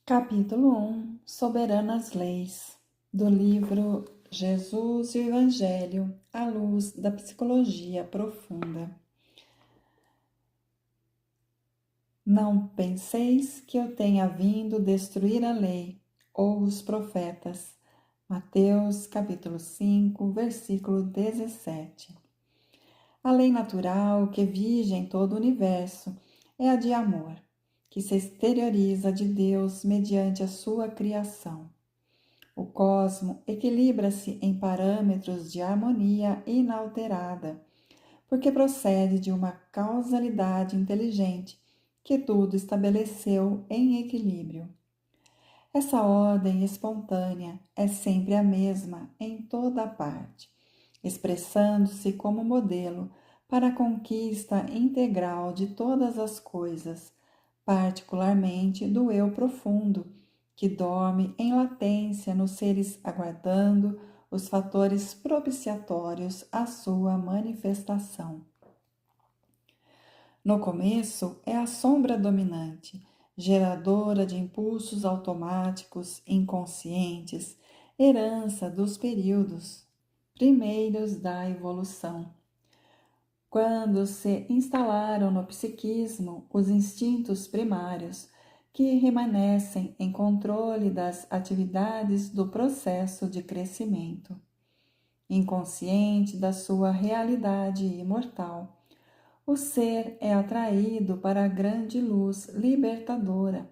Capítulo 1 Soberanas Leis, do livro Jesus e o Evangelho à luz da psicologia profunda. Não penseis que eu tenha vindo destruir a lei ou os profetas. Mateus capítulo 5, versículo 17. A lei natural que vige em todo o universo é a de amor, que se exterioriza de Deus mediante a sua criação. O cosmo equilibra-se em parâmetros de harmonia inalterada, porque procede de uma causalidade inteligente que tudo estabeleceu em equilíbrio. Essa ordem espontânea é sempre a mesma em toda parte, expressando-se como modelo para a conquista integral de todas as coisas, particularmente do eu profundo, que dorme em latência nos seres aguardando os fatores propiciatórios à sua manifestação. No começo é a sombra dominante, geradora de impulsos automáticos inconscientes, herança dos períodos primeiros da evolução. Quando se instalaram no psiquismo os instintos primários, que remanescem em controle das atividades do processo de crescimento. Inconsciente da sua realidade imortal, o ser é atraído para a grande luz libertadora,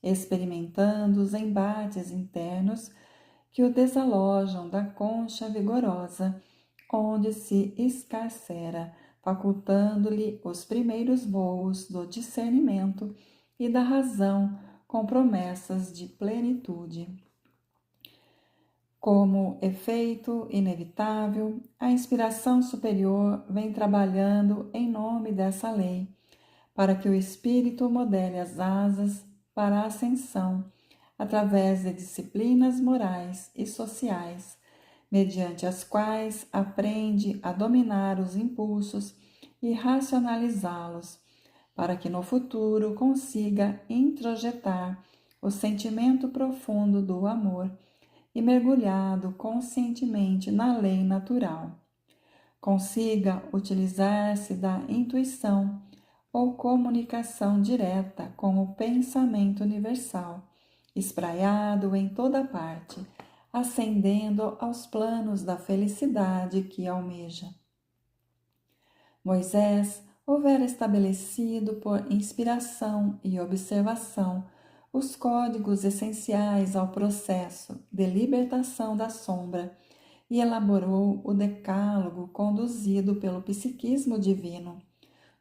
experimentando os embates internos que o desalojam da concha vigorosa, onde se escarcera, facultando-lhe os primeiros voos do discernimento e da razão com promessas de plenitude. Como efeito inevitável, a inspiração superior vem trabalhando em nome dessa lei, para que o espírito modele as asas para a ascensão, através de disciplinas morais e sociais, mediante as quais aprende a dominar os impulsos e racionalizá-los, para que no futuro consiga introjetar o sentimento profundo do amor e mergulhado conscientemente na lei natural. Consiga utilizar-se da intuição ou comunicação direta com o pensamento universal, espraiado em toda parte, ascendendo aos planos da felicidade que almeja. Moisés houvera estabelecido por inspiração e observação os códigos essenciais ao processo de libertação da sombra e elaborou o decálogo conduzido pelo psiquismo divino,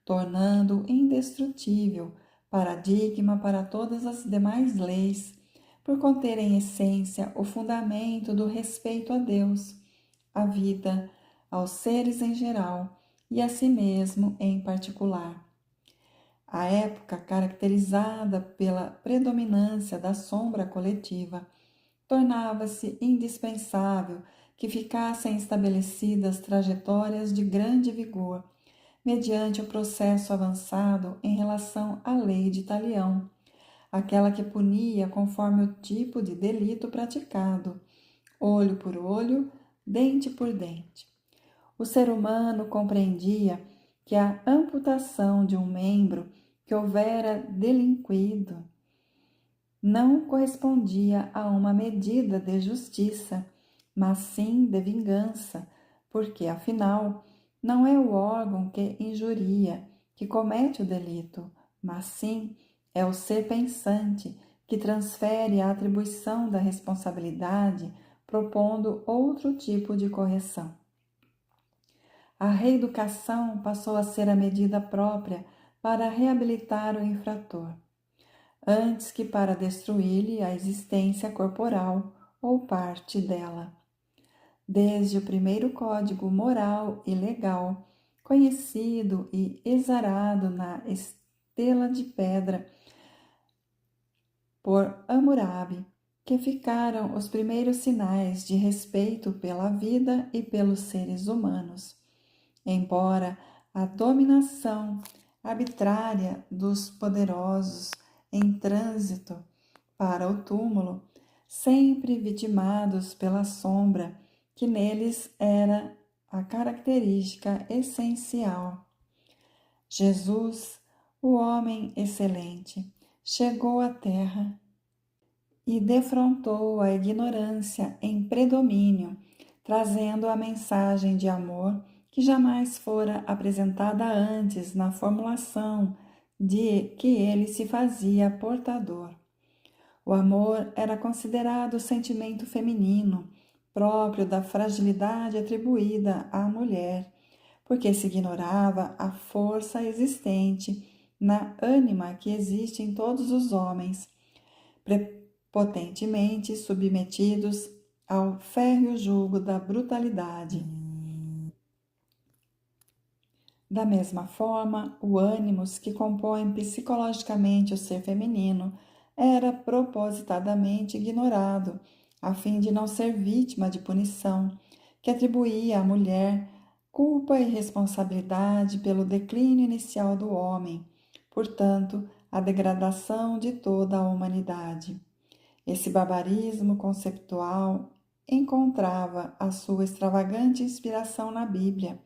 tornando indestrutível paradigma para todas as demais leis, por conter em essência o fundamento do respeito a Deus, à vida, aos seres em geral e a si mesmo em particular. A época, caracterizada pela predominância da sombra coletiva, tornava-se indispensável que ficassem estabelecidas trajetórias de grande vigor, mediante o processo avançado em relação à lei de Talião, aquela que punia conforme o tipo de delito praticado, olho por olho, dente por dente. O ser humano compreendia que a amputação de um membro que houvera delinquido não correspondia a uma medida de justiça, mas sim de vingança, porque, afinal, não é o órgão que injuria que comete o delito, mas sim é o ser pensante que transfere a atribuição da responsabilidade, propondo outro tipo de correção. A reeducação passou a ser a medida própria para reabilitar o infrator, antes que para destruir-lhe a existência corporal ou parte dela. Desde o primeiro código moral e legal, conhecido e exarado na estela de pedra por Hammurabi, que ficaram os primeiros sinais de respeito pela vida e pelos seres humanos. Embora a dominação arbitrária dos poderosos em trânsito para o túmulo, sempre vitimados pela sombra, que neles era a característica essencial. Jesus, o homem excelente, chegou à Terra e defrontou a ignorância em predomínio, trazendo a mensagem de amor que jamais fora apresentada antes na formulação de que ele se fazia portador. O amor era considerado o sentimento feminino, próprio da fragilidade atribuída à mulher, porque se ignorava a força existente na ânima que existe em todos os homens, prepotentemente submetidos ao férreo jugo da brutalidade. Da mesma forma, o ânimos que compõe psicologicamente o ser feminino era propositadamente ignorado, a fim de não ser vítima de punição, que atribuía à mulher culpa e responsabilidade pelo declínio inicial do homem, portanto, a degradação de toda a humanidade. Esse barbarismo conceptual encontrava a sua extravagante inspiração na Bíblia,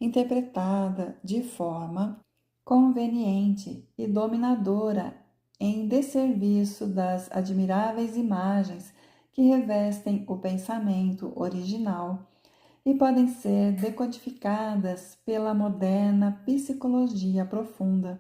interpretada de forma conveniente e dominadora em desserviço das admiráveis imagens que revestem o pensamento original e podem ser decodificadas pela moderna psicologia profunda,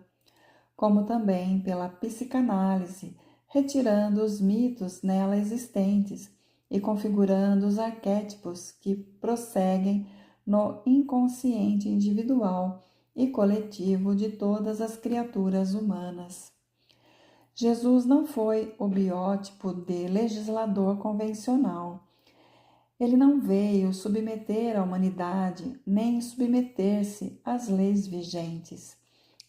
como também pela psicanálise, retirando os mitos nela existentes e configurando os arquétipos que prosseguem no inconsciente individual e coletivo de todas as criaturas humanas. Jesus não foi o biótipo de legislador convencional. Ele não veio submeter a humanidade nem submeter-se às leis vigentes.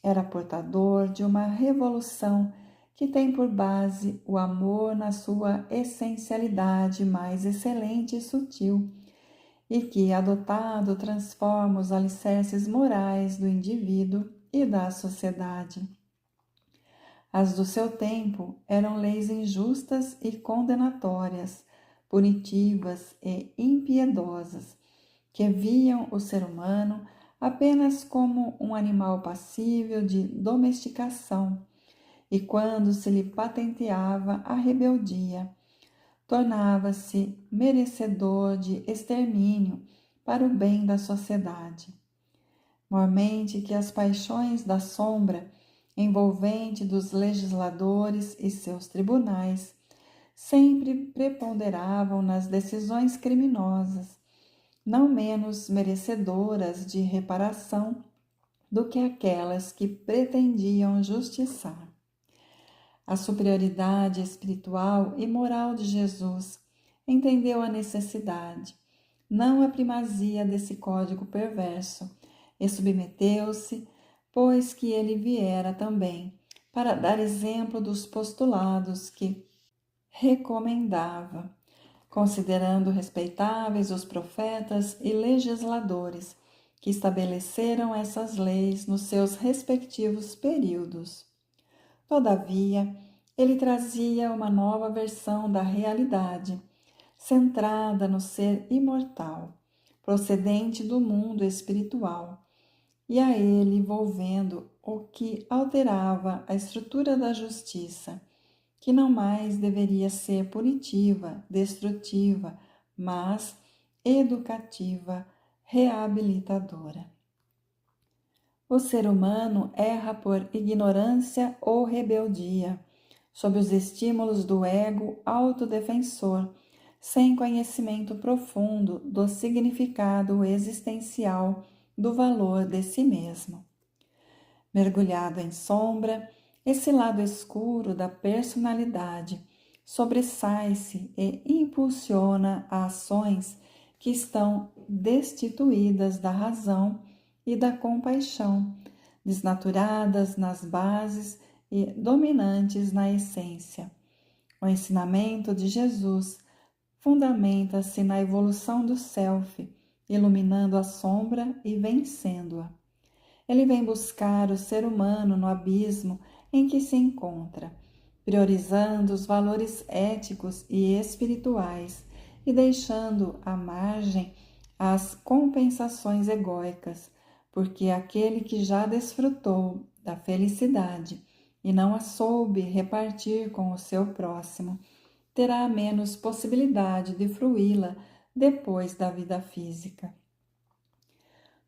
Era portador de uma revolução que tem por base o amor na sua essencialidade mais excelente e sutil, e que, adotado, transforma os alicerces morais do indivíduo e da sociedade. As do seu tempo eram leis injustas e condenatórias, punitivas e impiedosas, que viam o ser humano apenas como um animal passível de domesticação, e quando se lhe patenteava a rebeldia, tornava-se merecedor de extermínio para o bem da sociedade. Mormente que as paixões da sombra, envolvente dos legisladores e seus tribunais, sempre preponderavam nas decisões criminosas, não menos merecedoras de reparação do que aquelas que pretendiam justiçar. A superioridade espiritual e moral de Jesus entendeu a necessidade, não a primazia desse código perverso, e submeteu-se, pois que ele viera também, para dar exemplo dos postulados que recomendava, considerando respeitáveis os profetas e legisladores que estabeleceram essas leis nos seus respectivos períodos. Todavia, ele trazia uma nova versão da realidade, centrada no ser imortal, procedente do mundo espiritual, e a ele envolvendo o que alterava a estrutura da justiça, que não mais deveria ser punitiva, destrutiva, mas educativa, reabilitadora. O ser humano erra por ignorância ou rebeldia, sob os estímulos do ego autodefensor, sem conhecimento profundo do significado existencial do valor de si mesmo. Mergulhado em sombra, esse lado escuro da personalidade sobressai-se e impulsiona ações que estão destituídas da razão e da compaixão, desnaturadas nas bases e dominantes na essência. O ensinamento de Jesus fundamenta-se na evolução do self, iluminando a sombra e vencendo-a. Ele vem buscar o ser humano no abismo em que se encontra, priorizando os valores éticos e espirituais e deixando à margem as compensações egóicas, porque aquele que já desfrutou da felicidade e não a soube repartir com o seu próximo, terá menos possibilidade de fruí-la depois da vida física.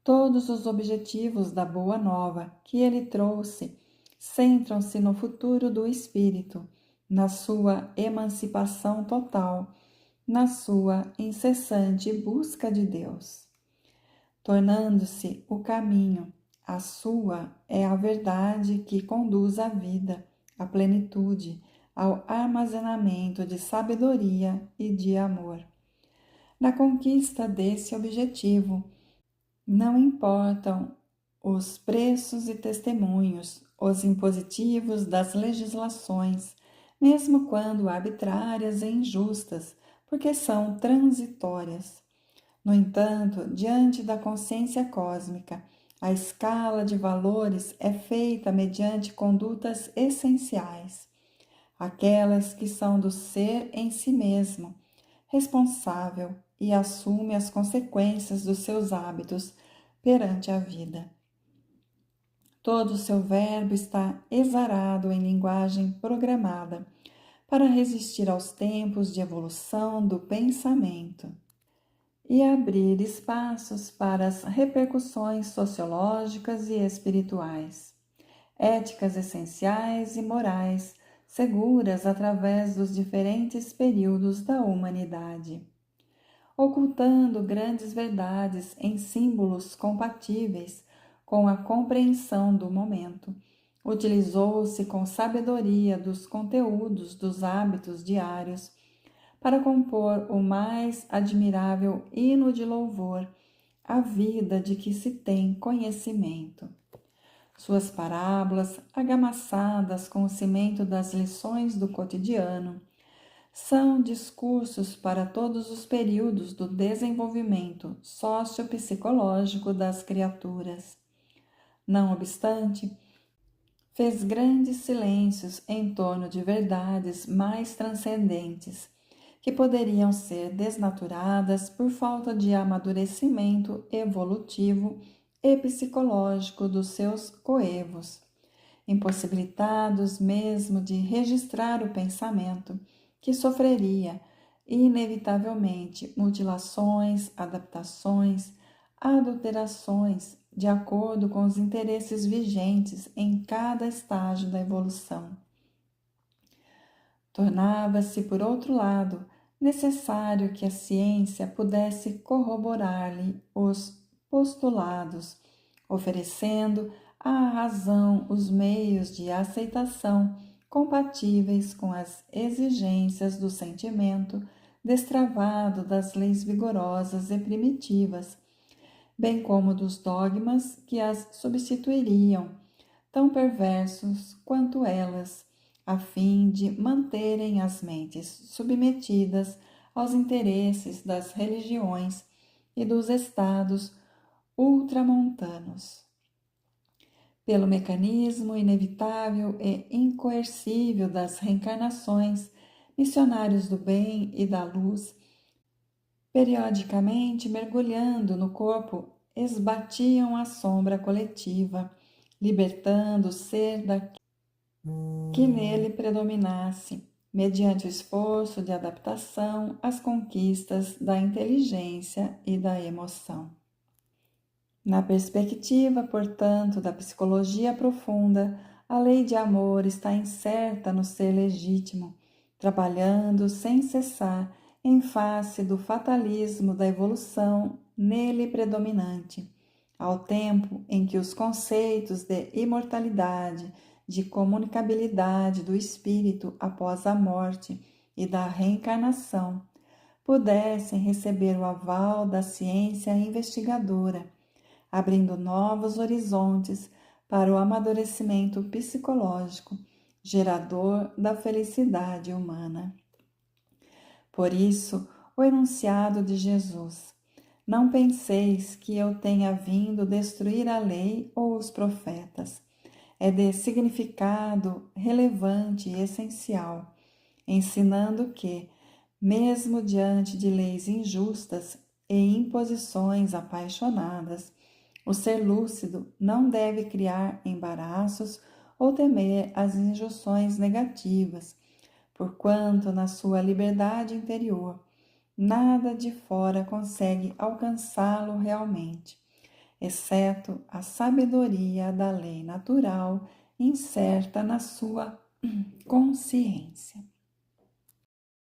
Todos os objetivos da Boa Nova que ele trouxe centram-se no futuro do espírito, na sua emancipação total, na sua incessante busca de Deus. Tornando-se o caminho, a sua é a verdade que conduz à vida, à plenitude, ao armazenamento de sabedoria e de amor. Na conquista desse objetivo, não importam os preços e testemunhos, os impositivos das legislações, mesmo quando arbitrárias e injustas, porque são transitórias. No entanto, diante da consciência cósmica, a escala de valores é feita mediante condutas essenciais, aquelas que são do ser em si mesmo, responsável e assume as consequências dos seus hábitos perante a vida. Todo o seu verbo está exarado em linguagem programada para resistir aos tempos de evolução do pensamento e abrir espaços para as repercussões sociológicas e espirituais, éticas essenciais e morais seguras através dos diferentes períodos da humanidade, ocultando grandes verdades em símbolos compatíveis com a compreensão do momento. Utilizou-se com sabedoria dos conteúdos dos hábitos diários para compor o mais admirável hino de louvor à vida de que se tem conhecimento. Suas parábolas, agamassadas com o cimento das lições do cotidiano, são discursos para todos os períodos do desenvolvimento sociopsicológico das criaturas. Não obstante, fez grandes silêncios em torno de verdades mais transcendentes, que poderiam ser desnaturadas por falta de amadurecimento evolutivo e psicológico dos seus coevos, impossibilitados mesmo de registrar o pensamento, que sofreria inevitavelmente mutilações, adaptações, adulterações, de acordo com os interesses vigentes em cada estágio da evolução. Tornava-se, por outro lado, necessário que a ciência pudesse corroborar-lhe os postulados, oferecendo à razão os meios de aceitação compatíveis com as exigências do sentimento destravado das leis vigorosas e primitivas, bem como dos dogmas que as substituiriam, tão perversos quanto elas, a fim de manterem as mentes submetidas aos interesses das religiões e dos estados ultramontanos. Pelo mecanismo inevitável e incoercível das reencarnações, missionários do bem e da luz, periodicamente mergulhando no corpo, esbatiam a sombra coletiva, libertando o ser daquilo que nele predominasse, mediante o esforço de adaptação às conquistas da inteligência e da emoção. Na perspectiva, portanto, da psicologia profunda, a lei de amor está incerta no ser legítimo, trabalhando sem cessar em face do fatalismo da evolução nele predominante, ao tempo em que os conceitos de imortalidade, de comunicabilidade do espírito após a morte e da reencarnação pudessem receber o aval da ciência investigadora, abrindo novos horizontes para o amadurecimento psicológico, gerador da felicidade humana. Por isso, o enunciado de Jesus: não penseis que eu tenha vindo destruir a lei ou os profetas. é de significado relevante e essencial, ensinando que, mesmo diante de leis injustas e imposições apaixonadas, o ser lúcido não deve criar embaraços ou temer as injunções negativas, porquanto na sua liberdade interior nada de fora consegue alcançá-lo realmente, exceto a sabedoria da lei natural incerta na sua consciência.